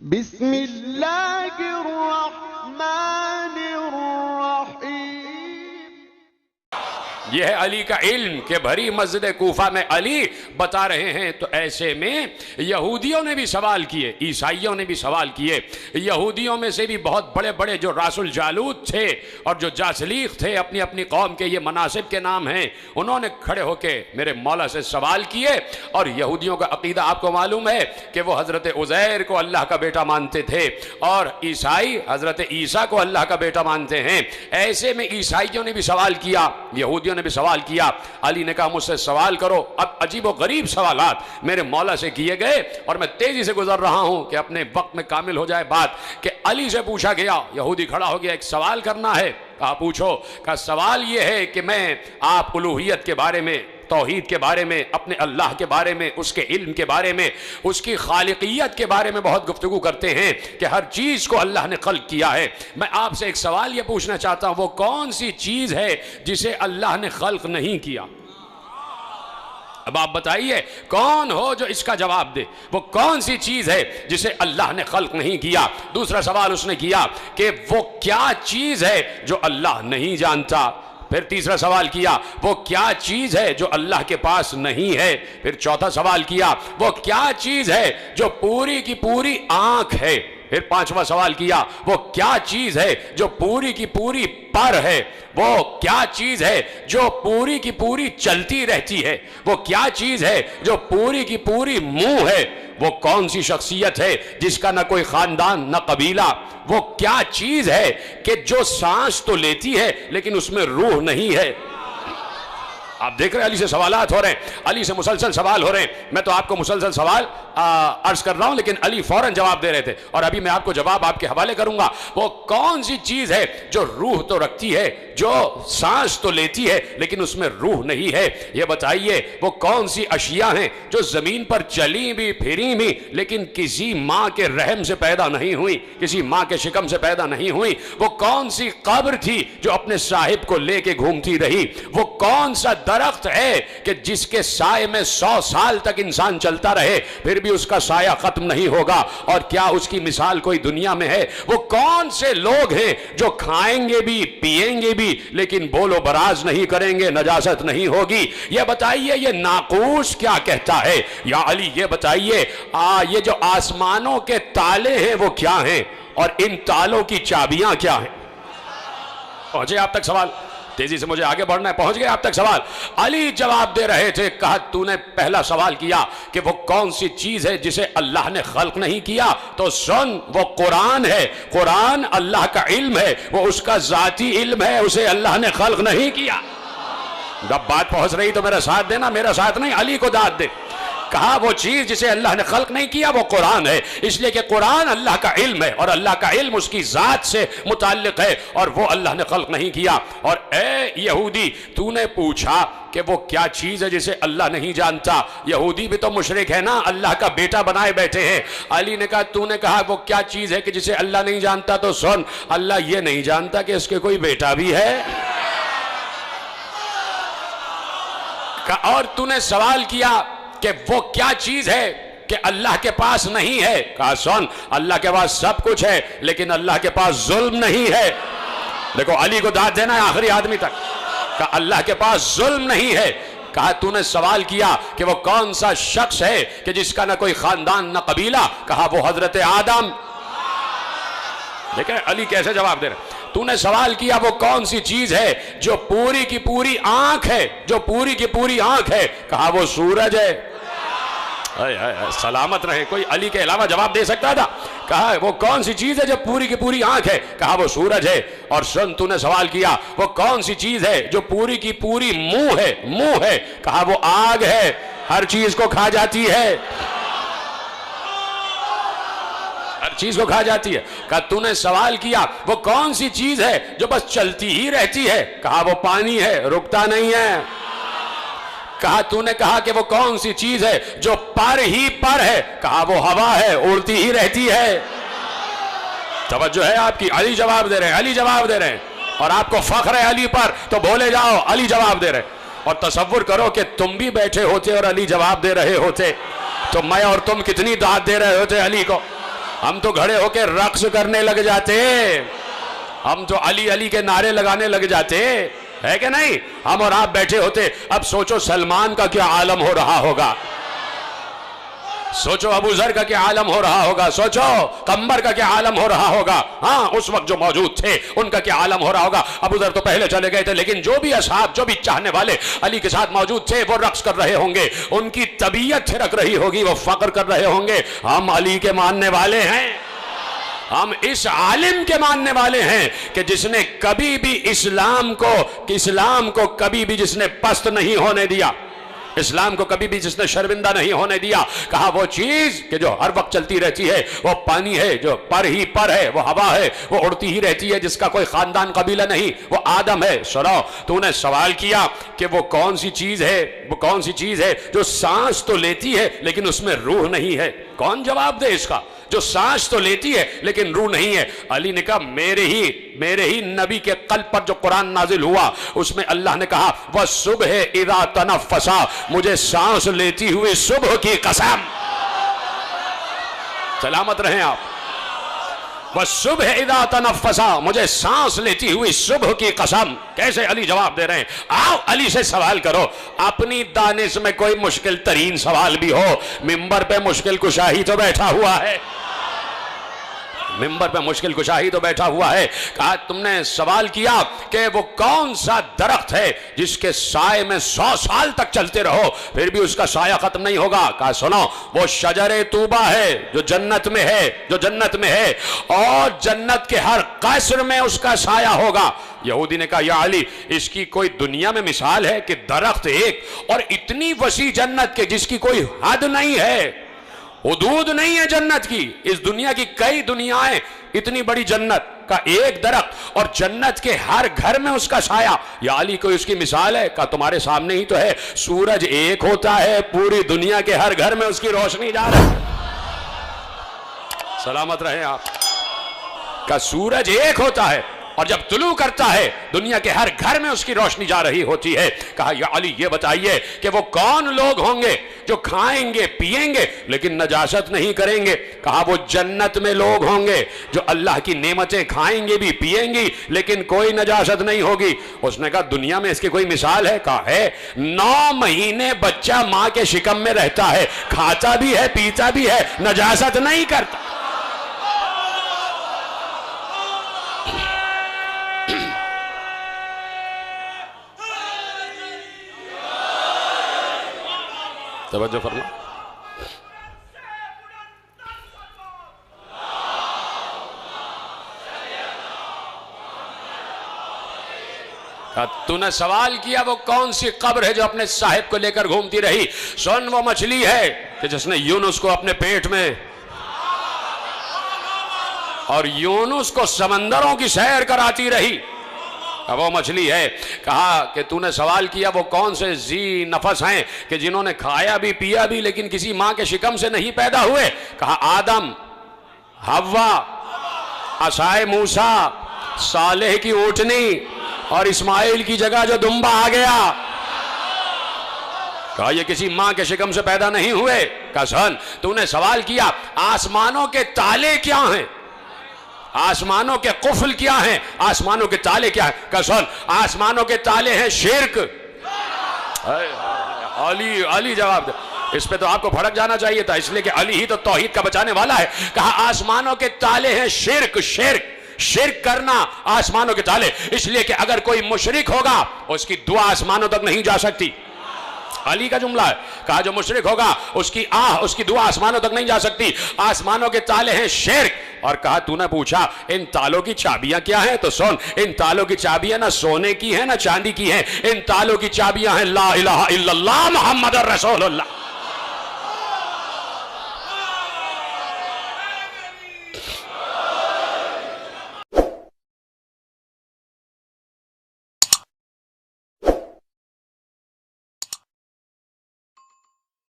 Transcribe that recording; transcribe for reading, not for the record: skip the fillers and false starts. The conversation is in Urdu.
بسم اللہ الرحمن الرحیم۔ یہ ہے علی کا علم کہ بھری مسجد کوفہ میں علی بتا رہے ہیں۔ تو ایسے میں یہودیوں نے بھی سوال کیے، عیسائیوں نے بھی سوال کیے۔ یہودیوں میں سے بھی بہت بڑے بڑے جو راس الجالوت تھے اور جو جاسلیق تھے، اپنی اپنی قوم کے یہ مناصب کے نام ہیں، انہوں نے کھڑے ہو کے میرے مولا سے سوال کیے۔ اور یہودیوں کا عقیدہ آپ کو معلوم ہے کہ وہ حضرت عزیر کو اللہ کا بیٹا مانتے تھے، اور عیسائی حضرت عیسیٰ کو اللہ کا بیٹا مانتے ہیں۔ ایسے میں عیسائیوں نے بھی سوال کیا، یہودیوں نے بھی سوال کیا۔ علی نے کہا مجھ سے سوال کرو۔ اب عجیب و غریب سوالات میرے مولا سے کیے گئے، اور میں تیزی سے گزر رہا ہوں کہ اپنے وقت میں کامل ہو جائے بات۔ کہ علی سے پوچھا گیا، یہودی کھڑا ہو گیا، ایک سوال کرنا ہے۔ کہا پوچھو۔ کہا سوال یہ ہے کہ میں آپ الوہیت کے بارے میں، توحید کے بارے میں، اپنے اللہ کے بارے میں، اس کے علم کے بارے میں، اس کی خالقیت کے بارے میں بہت گفتگو کرتے ہیں کہ ہر چیز کو اللہ نے خلق کیا ہے۔ میں آپ سے ایک سوال یہ پوچھنا چاہتا ہوں، وہ کون سی چیز ہے جسے اللہ نے خلق نہیں کیا؟ اب آپ بتائیے کون ہو جو اس کا جواب دے، وہ کون سی چیز ہے جسے اللہ نے خلق نہیں کیا؟ دوسرا سوال اس نے کیا کہ وہ کیا چیز ہے جو اللہ نہیں جانتا؟ پھر تیسرا سوال کیا وہ کیا چیز ہے جو اللہ کے پاس نہیں ہے؟ پھر چوتھا سوال کیا وہ کیا چیز ہے جو پوری کی پوری آنکھ ہے؟ پھر پانچواں سوال کیا وہ کیا چیز ہے جو پوری کی پوری پر ہے؟ وہ کیا چیز ہے جو پوری کی پوری چلتی رہتی ہے؟ وہ کیا چیز ہے جو پوری کی پوری منہ ہے؟ وہ کون سی شخصیت ہے جس کا نہ کوئی خاندان نہ قبیلہ؟ وہ کیا چیز ہے کہ جو سانس تو لیتی ہے لیکن اس میں روح نہیں ہے؟ آپ دیکھ رہے ہیں علی سے سوالات ہو رہے ہیں، علی سے مسلسل سوال ہو رہے ہیں۔ میں تو آپ کو مسلسل سوال عرض کر رہا ہوں، لیکن علی فوراً جواب دے رہے تھے، اور ابھی میں آپ کو جواب آپ کے حوالے کروں گا۔ وہ کون سی چیز ہے جو روح تو رکھتی ہے، جو سانس تو لیتی ہے لیکن اس میں روح نہیں ہے؟ یہ بتائیے وہ کون سی اشیاء ہیں جو زمین پر چلی بھی پھری بھی لیکن کسی ماں کے رحم سے پیدا نہیں ہوئی، کسی ماں کے شکم سے پیدا نہیں ہوئی؟ وہ کون سی قبر تھی جو اپنے صاحب کو لے کے گھومتی رہی؟ وہ کون سا درخت ہے کہ جس کے سائے میں 100 سال تک انسان چلتا رہے پھر بھی اس کا سایہ ختم نہیں ہوگا؟ اور کیا اس کی مثال کوئی دنیا میں ہے؟ وہ کون سے لوگ ہیں جو کھائیں گے بھی پیئیں گے بھی لیکن بول و براز نہیں کریں گے، نجاست نہیں ہوگی؟ یہ بتائیے یہ ناقوس کیا کہتا ہے؟ یا علی یہ بتائیے یہ جو آسمانوں کے تالے ہیں وہ کیا ہیں، اور ان تالوں کی چابیاں کیا ہیں؟ پہنچے آپ تک سوال؟ تیزی سے مجھے آگے بڑھنا ہے، پہنچ گئے آپ تک سوال؟ علی جواب دے رہے تھے۔ کہا تو نے پہلا سوال کیا کہ وہ کون سی چیز ہے جسے اللہ نے خلق نہیں کیا؟ تو سن، وہ قرآن ہے۔ قرآن اللہ کا علم ہے، وہ اس کا ذاتی علم ہے، اسے اللہ نے خلق نہیں کیا۔ جب بات پہنچ رہی تو میرا ساتھ دینا، میرا ساتھ نہیں، علی کو داد دے۔ کہا وہ چیز جسے اللہ نے خلق نہیں کیا وہ قرآن ہے، اس لیے کہ قرآن اللہ کا علم ہے، اور اللہ کا علم اس کی ذات سے متعلق ہے، اور وہ اللہ نے خلق نہیں کیا۔ اور اے یہودی، تو نے پوچھا کہ وہ کیا چیز ہے جسے اللہ نہیں جانتا؟ یہودی بھی تو مشرک ہے نا، اللہ کا بیٹا بنائے بیٹھے ہیں۔ علی نے کہا تو نے کہا وہ کیا چیز ہے کہ جسے اللہ نہیں جانتا؟ تو سن، اللہ یہ نہیں جانتا کہ اس کے کوئی بیٹا بھی ہے۔ اور تو نے سوال کیا کہ وہ کیا چیز ہے کہ اللہ کے پاس نہیں ہے؟ کہا سن، اللہ کے پاس سب کچھ ہے لیکن اللہ کے پاس ظلم نہیں ہے۔ دیکھو علی کو داد دینا ہے آخری آدمی تک۔ کہا اللہ کے پاس ظلم نہیں ہے۔ کہا تو نے سوال کیا کہ وہ کون سا شخص ہے کہ جس کا نہ کوئی خاندان نہ قبیلہ؟ کہا وہ حضرت آدم۔ دیکھیں علی کیسے جواب دے رہے۔ تو نے سوال کیا وہ کون سی چیز ہے جو پوری کی پوری آنکھ ہے، جو پوری کی پوری آنکھ ہے؟ کہا وہ سورج ہے۔ سلامت رہے، کوئی علی کے علاوہ جواب دے سکتا تھا؟ کہا وہ کون سی چیز ہے جو پوری کی پوری آنکھ ہے؟ کہا وہ سورج ہے۔ اور سن، تو نے سوال کیا وہ کون سی چیز ہے جو پوری کی پوری منہ ہے؟ منہ ہے۔ کہا وہ آگ ہے، ہر چیز کو کھا جاتی ہے، ہر چیز کو کھا جاتی ہے۔ کہا تو نے سوال کیا وہ کون سی چیز ہے جو بس چلتی ہی رہتی ہے؟ کہا وہ پانی ہے، رکتا نہیں ہے۔ کہا تو نے کہا کہ وہ کون سی چیز ہے جو پر ہی پر ہے؟ کہا وہ ہوا ہے، اڑتی ہی رہتی ہے۔ توجہ ہے آپ کی؟ علی جواب دے رہے ہیں، علی جواب دے رہے ہیں، اور آپ کو فخر ہے علی پر تو بولے جاؤ علی جواب دے رہے ہیں۔ اور تصور کرو کہ تم بھی بیٹھے ہوتے اور علی جواب دے رہے ہوتے تو میں اور تم کتنی داد دے رہے ہوتے علی کو۔ ہم تو کھڑے ہو کے رقص کرنے لگ جاتے، ہم تو علی علی کے نعرے لگانے لگ جاتے، ہے کہ نہیں؟ ہم اور آپ بیٹھے ہوتے، اب سوچو سلمان کا کیا عالم ہو رہا ہوگا، سوچو ابو ذر کا کیا عالم ہو رہا ہوگا، سوچو قمبر کا کیا عالم ہو رہا ہوگا، ہاں اس وقت جو موجود تھے ان کا کیا عالم ہو رہا ہوگا۔ ابو ذر تو پہلے چلے گئے تھے، لیکن جو بھی اصحاب، جو بھی چاہنے والے علی کے ساتھ موجود تھے وہ رقص کر رہے ہوں گے، ان کی طبیعت تھرک رہی ہوگی، وہ فخر کر رہے ہوں گے، ہم علی کے ماننے والے ہیں، ہم اس عالم کے ماننے والے ہیں کہ جس نے کبھی بھی اسلام کو کبھی بھی جس نے پست نہیں ہونے دیا، اسلام کو کبھی بھی جس نے شرمندہ نہیں ہونے دیا۔ کہا وہ چیز کہ جو ہر وقت چلتی رہتی ہے، وہ پانی ہے جو پر ہی پر ہے، وہ ہوا ہے وہ اڑتی ہی رہتی ہے، جس کا کوئی خاندان قبیلہ نہیں، وہ آدم ہے۔ سنو، تو نے سوال کیا کہ وہ کون سی چیز ہے جو سانس تو لیتی ہے لیکن اس میں روح نہیں ہے؟ کون جواب دے اس کا؟ جو سانس تو لیتی ہے لیکن روح نہیں ہے۔ علی نے کہا میرے ہی نبی کے قلب پر جو قرآن نازل ہوا اس میں اللہ نے کہا وَالصُّبْحِ اِذَا تَنَفَّسَا، مجھے سانس لیتی ہوئی صبح کی قسم، سلامت رہیں آپ، وَالصُّبْحِ اِذَا تَنَفَّسَا، مجھے سانس لیتی ہوئی صبح کی قسم۔ کیسے علی جواب دے رہے ہیں؟ آؤ علی سے سوال کرو، اپنی دانش میں کوئی مشکل ترین سوال بھی ہو، منبر پہ مشکل کشاہی تو بیٹھا ہوا ہے، منبر پہ مشکل کشاہی تو بیٹھا ہوا ہے۔ کہا تم نے سوال کیا کہ وہ کون سا درخت ہے جس کے سائے میں 100 سال تک چلتے رہو پھر بھی اس کا سایہ ختم نہیں ہوگا؟ کہا سنو، وہ شجر طوبہ ہے جو جنت میں ہے اور جنت کے ہر قصر میں اس کا سایہ ہوگا۔ یہودی نے کہا یا علی، اس کی کوئی دنیا میں مثال ہے کہ درخت ایک اور اتنی وسیع جنت کے جس کی کوئی حد نہیں ہے، حدود نہیں ہے جنت کی، اس دنیا کی کئی دنیایں، اتنی بڑی جنت کا ایک درخت اور جنت کے ہر گھر میں اس کا سایہ، یا علی کوئی اس کی مثال ہے؟ کہا تمہارے سامنے ہی تو ہے، سورج ایک ہوتا ہے، پوری دنیا کے ہر گھر میں اس کی روشنی جا رہی ہے، سلامت رہے آپ۔ کہا سورج ایک ہوتا ہے اور جب طلوع کرتا ہے دنیا کے ہر گھر میں اس کی روشنی جا رہی ہوتی ہے۔ کہا یا علی یہ بتائیے کہ وہ کون لوگ ہوں گے جو کھائیں گے پیئیں گے لیکن نجاست نہیں کریں گے؟ کہا وہ جنت میں لوگ ہوں گے جو اللہ کی نعمتیں کھائیں گے بھی پیئیں گی لیکن کوئی نجاست نہیں ہوگی۔ اس نے کہا دنیا میں اس کی کوئی مثال ہے؟ کہا ہے، 9 مہینے بچہ ماں کے شکم میں رہتا ہے، کھاتا بھی ہے پیتا بھی ہے، نجاست نہیں کرتا۔ توجہ فرما، تو نے سوال کیا وہ کون سی قبر ہے جو اپنے صاحب کو لے کر گھومتی رہی؟ سن، وہ مچھلی ہے کہ جس نے یونس کو اپنے پیٹ میں اور یونس کو سمندروں کی سیر کراتی رہی، وہ مچھلی ہے۔ کہا کہ تو نے سوال کیا وہ کون سے ذی نفس ہیں کہ جنہوں نے کھایا بھی پیا بھی لیکن کسی ماں کے شکم سے نہیں پیدا ہوئے؟ کہا آدم، حوا، عصائے موسیٰ، صالح کی اونٹنی اور اسماعیل کی جگہ جو دمبا آ گیا۔ کہا یہ کسی ماں کے شکم سے پیدا نہیں ہوئے۔ کہا سن، تو نے سوال کیا آسمانوں کے تالے کیا ہیں؟ آسمانوں کے قفل کیا ہیں؟ آسمانوں کے تالے کیا ہیں؟ کہ سن، آسمانوں کے تالے ہیں شرک۔ علی جواب دے، اس پہ تو آپ کو بھڑک جانا چاہیے تھا، اس لیے کہ علی ہی تو توحید کا بچانے والا ہے۔ کہا آسمانوں کے تالے ہیں شرک کرنا، آسمانوں کے تالے، اس لیے کہ اگر کوئی مشرک ہوگا اس کی دعا آسمانوں تک نہیں جا سکتی۔ علی کا جملہ ہے، کہا جو مشرک ہوگا اس کی دعا آسمانوں تک نہیں جا سکتی۔ آسمانوں کے تالے ہیں شرک۔ اور کہا تو نے پوچھا ان تالوں کی چابیاں کیا ہیں؟ تو سن، ان تالوں کی چابیاں نہ سونے کی ہیں نہ چاندی کی ہیں، ان تالوں کی چابیاں ہیں لا الہ الا اللہ محمد رسول اللہ۔